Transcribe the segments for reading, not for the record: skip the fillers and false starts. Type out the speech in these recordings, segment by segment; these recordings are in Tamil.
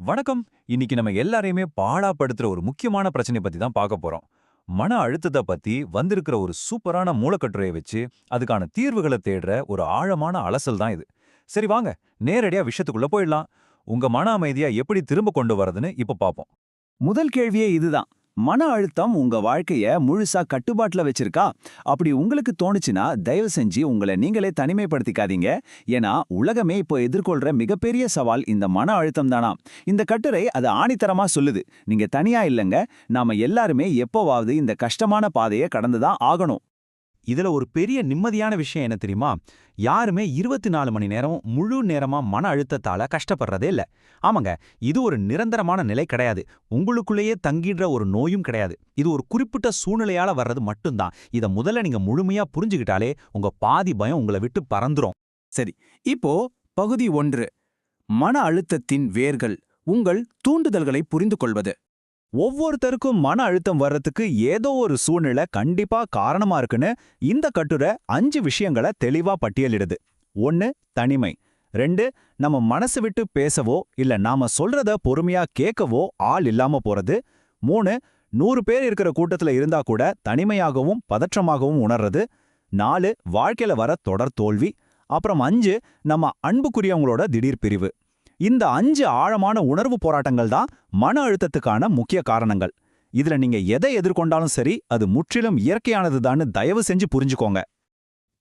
வணக்கம். இன்னைக்கு நம்ம எல்லாரையுமே பாடாப்படுத்துற ஒரு முக்கியமான பிரச்சனை பத்தி தான் பார்க்க போறோம். மன அழுத்தத்தை பத்தி வந்திருக்கிற ஒரு சூப்பரான மூலக்கட்டுரையை வச்சு அதுக்கான தீர்வுகளை தேடுற ஒரு ஆழமான அலசல் தான் இது. சரி வாங்க, நேரடியா விஷயத்துக்குள்ள போயிடலாம். உங்க மன அமைதியா எப்படி திரும்ப கொண்டு வரதுன்னு இப்ப பாப்போம். முதல் கேள்வியே இதுதான். மன அழுத்தம் உங்க வாழ்க்கைய முழுசா கட்டுப்பாட்டுல வச்சிருக்கா? அப்படி உங்களுக்கு தோணுச்சுன்னா தயவு செஞ்சு உங்களை நீங்களே தனிமைப்படுத்திக்காதீங்க. ஏன்னா உலகமே இப்போ எதிர்கொள்ற மிகப்பெரிய சவால் இந்த மன அழுத்தம் தானா. இந்த கட்டுரை அது ஆணித்தரமா சொல்லுது. நீங்க தனியா இல்லங்க. நாம எல்லாருமே எப்போவாவது இந்த கஷ்டமான பாதையை கடந்துதான் ஆகணும். இதுல ஒரு பெரிய நிம்மதியான விஷயம் என்ன தெரியுமா? யாருமே 24 மணி நேரம் முழு நேரமா மன அழுத்தத்தால கஷ்டப்படுறதே இல்ல. ஆமாங்க, இது ஒரு நிரந்தரமான நிலை கிடையாது. உங்களுக்குள்ளேயே தங்கிடுற ஒரு நோயும் கிடையாது. இது ஒரு குறிப்பிட்ட சூழ்நிலையால வர்றது மட்டும்தான். இத முதல்ல நீங்க முழுமையா புரிஞ்சுக்கிட்டாலே உங்க பாதி பயம் உங்களை விட்டு பறந்துரும். சரி, இப்போ பகுதி 1. மன அழுத்தத்தின் வேர்கள். உங்கள் தூண்டுதல்களை புரிந்து கொள்வது. ஒவ்வொருத்தருக்கும் மன அழுத்தம் வர்றதுக்கு ஏதோ ஒரு சூழ்நிலை கண்டிப்பா காரணமா இருக்குன்னு இந்த கட்டுரை 5 விஷயங்களை தெளிவா பட்டியலிடுது. 1. தனிமை. 2. நம்ம மனசு விட்டு பேசவோ இல்ல நாம சொல்றத பொறுமையா கேட்கவோ ஆள் இல்லாம போறது. 3. 100 பேர் இருக்கிற கூட்டத்துல இருந்தா கூட தனிமையாகவும் பதற்றமாகவும் உணர்றது. 4. வாழ்க்கையில வர தொடர் தோல்வி. அப்புறம் 5. நம்ம அன்புக்குரியவங்களோட திடீர் பிரிவு. இந்த 5 ஆழமான உணர்வு போராட்டங்கள் தான் மன அழுத்தத்துக்கான முக்கிய காரணங்கள். இதுல நீங்க எதை எதிர்கொண்டாலும் சரி, அது முற்றிலும் இயற்கையானதுதான்னு தயவு செஞ்சு புரிஞ்சுக்கோங்க.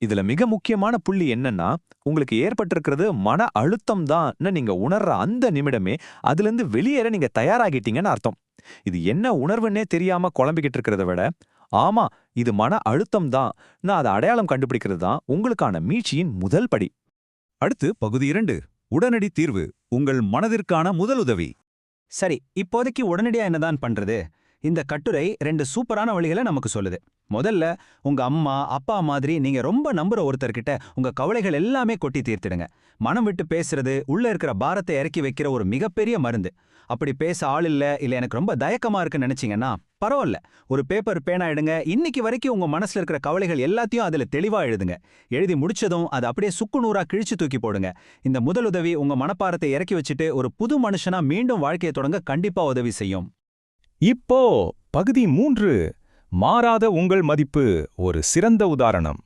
இதுல மிக முக்கியமான புள்ளி என்னன்னா, உங்களுக்கு ஏற்பட்டிருக்கிறது மன அழுத்தம் தான்னு நீங்க உணர்ற அந்த நிமிடமே அதிலிருந்து வெளியேற நீங்க தயாராகிட்டீங்கன்னு அர்த்தம். இது என்ன உணர்வுன்னே தெரியாம குழம்பிக்கிட்டு இருக்கிறத விட, ஆமா இது மன அழுத்தம் தான், நான் அதை அடையாளம் கண்டுபிடிக்கிறது தான் உங்களுக்கான மீட்சியின் முதல் படி. அடுத்து பகுதி 2. உடனடி தீர்வு. உங்கள் மனதிற்கான முதலுதவி. சரி, இப்போதைக்கு உடனடியா என்னதான் பண்றது? இந்த கட்டுரை 2 சூப்பரான வழிகளை நமக்கு சொல்லுது. முதல்ல, உங்க அம்மா அப்பா மாதிரி நீங்க ரொம்ப நம்புற ஒருத்தர்கிட்ட உங்க கவலைகள் எல்லாமே கொட்டி தீர்த்திடுங்க. மனம் விட்டு பேசுறது உள்ள இருக்கிற பாரத்தை இறக்கி வைக்கிற ஒரு மிகப்பெரிய மருந்து. அப்படி பேச ஆள் இல்ல எனக்கு ரொம்ப தயக்கமா இருக்குன்னு நினைச்சீங்கன்னா பரவாயில்ல, ஒரு பேப்பர் பேனா எடுங்க. இன்னைக்கு வரைக்கும் உங்க மனசுல இருக்கிற கவலைகள் எல்லாத்தையும் அதுல தெளிவா எழுதுங்க. எழுதி முடிச்சதும் அதை அப்படியே சுக்குநூறா கிழிச்சு தூக்கி போடுங்க. இந்த முதலுதவி உங்க மனப்பாரத்தை இறக்கி வச்சுட்டு ஒரு புது மனுஷனா மீண்டும் வாழ்க்கையை தொடங்க கண்டிப்பா உதவி செய்யும். இப்போ பகுதி 3. மாறாத உங்கள் மதிப்பு ஒரு சிறந்த உதாரணம்.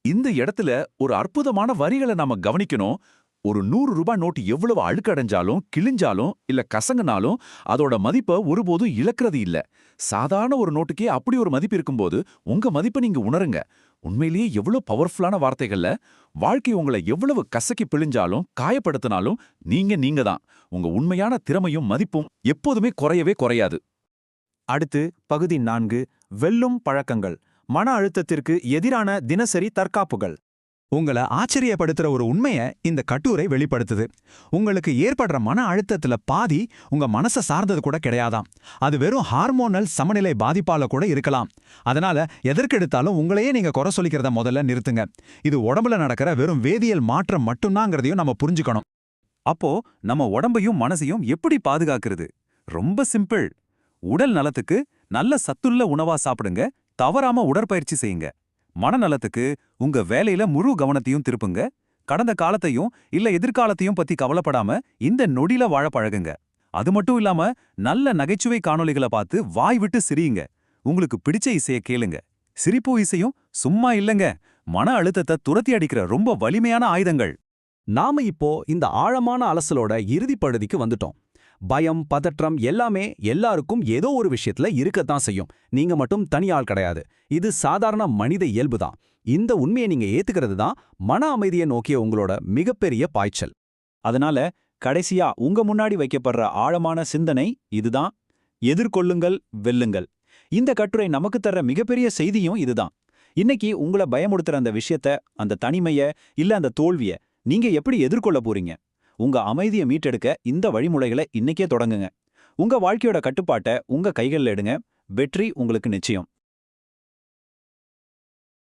இந்த இடத்துல ஒரு அற்புதமான வரிகளை நாம கவனிக்கணும். ஒரு 100 ரூபாய் நோட்டு எவ்வளவு அழுக்கடைஞ்சாலும் கிழிஞ்சாலும் இல்ல கசங்கினாலும் அதோட மதிப்பை ஒருபோதும் இழக்கிறது இல்ல. சாதாரண ஒரு நோட்டுக்கே அப்படி ஒரு மதிப்பு இருக்கும்போது உங்க மதிப்பை நீங்க உணருங்க. உண்மையிலேயே எவ்வளவு பவர்ஃபுல்லான வார்த்தைகள்ல. வாழ்க்கை உங்களை எவ்வளவு கசக்கி பிழிஞ்சாலும் காயப்படுத்தினாலும் நீங்க தான். உங்க உண்மையான திறமையும் மதிப்பும் எப்போதுமே குறையவே குறையாது. அடுத்து பகுதி 4. வெல்லும் பழக்கங்கள். மன அழுத்தத்திற்கு எதிரான தினசரி தற்காப்புகள். உங்களை ஆச்சரியப்படுத்துற ஒரு உண்மையை இந்த கட்டுரை வெளிப்படுத்துது. உங்களுக்கு ஏற்படுற மன அழுத்தத்துல பாதி உங்க மனசை சார்ந்தது கூட கிடையாதாம். அது வெறும் ஹார்மோனல் சமநிலை பாதிப்பால கூட இருக்கலாம். அதனால எதற்கெடுத்தாலும் உங்களையே நீங்க குறை சொல்லிக்கிறத முதல்ல நிறுத்துங்க. இது உடம்புல நடக்கிற வெறும் வேதியியல் மாற்றம் மட்டும்தாங்கிறதையும் நம்ம புரிஞ்சுக்கணும். அப்போ நம்ம உடம்பையும் மனசையும் எப்படி பாதுகாக்கிறது? ரொம்ப சிம்பிள். உடல் நலத்துக்கு நல்ல சத்துள்ள உணவா சாப்பிடுங்க. தவறாம உடற்பயிற்சி செய்யுங்க. மனநலத்துக்கு உங்க வேலையில முழு கவனத்தையும் திருப்புங்க. கடந்த காலத்தையும் இல்ல எதிர்காலத்தையும் பத்தி கவலைப்படாம இந்த நொடியில வாழ பழகுங்க. அது மட்டும் இல்லாம நல்ல நகைச்சுவை காணொளிகளை பார்த்து வாய் விட்டு சிரியுங்க. உங்களுக்கு பிடிச்ச இசையை கேளுங்க. சிரிப்பு இசையும் சும்மா இல்லங்க, மன அழுத்தத்தை துரத்தி அடிக்கிற ரொம்ப வலிமையான ஆயுதங்கள். நாம இப்போ இந்த ஆழமான அலசலோட இறுதி பகுதிக்கு வந்துட்டோம். பயம், பதற்றம் எல்லாமே எல்லாருக்கும் ஏதோ ஒரு விஷயத்துல இருக்கத்தான் செய்யும். நீங்க மட்டும் தனியாள் கிடையாது. இது சாதாரண மனித இயல்புதான். இந்த உண்மையை நீங்க ஏத்துக்கிறது தான் மன அமைதியை நோக்கிய உங்களோட மிகப்பெரிய பாய்ச்சல். அதனால கடைசியா உங்க முன்னாடி வைக்கப்படுற ஆழமான சிந்தனை இதுதான். எதிர்கொள்ளுங்கள், வெல்லுங்கள். இந்த கட்டுரை நமக்கு தர்ற மிகப்பெரிய செய்தியும் இதுதான். இன்னைக்கு உங்களை பயமுடுத்துற அந்த விஷயத்த, அந்த தனிமைய இல்ல அந்த தோல்விய நீங்க எப்படி எதிர்கொள்ள போறீங்க? உங்க அமைதியை மீட்டெடுக்க இந்த வழிமுறைகளை இன்னைக்கே தொடங்குங்க. உங்க வாழ்க்கையோட கட்டுப்பாட்டை உங்க கைகள்ல எடுங்க. வெற்றி உங்களுக்கு நிச்சயம்.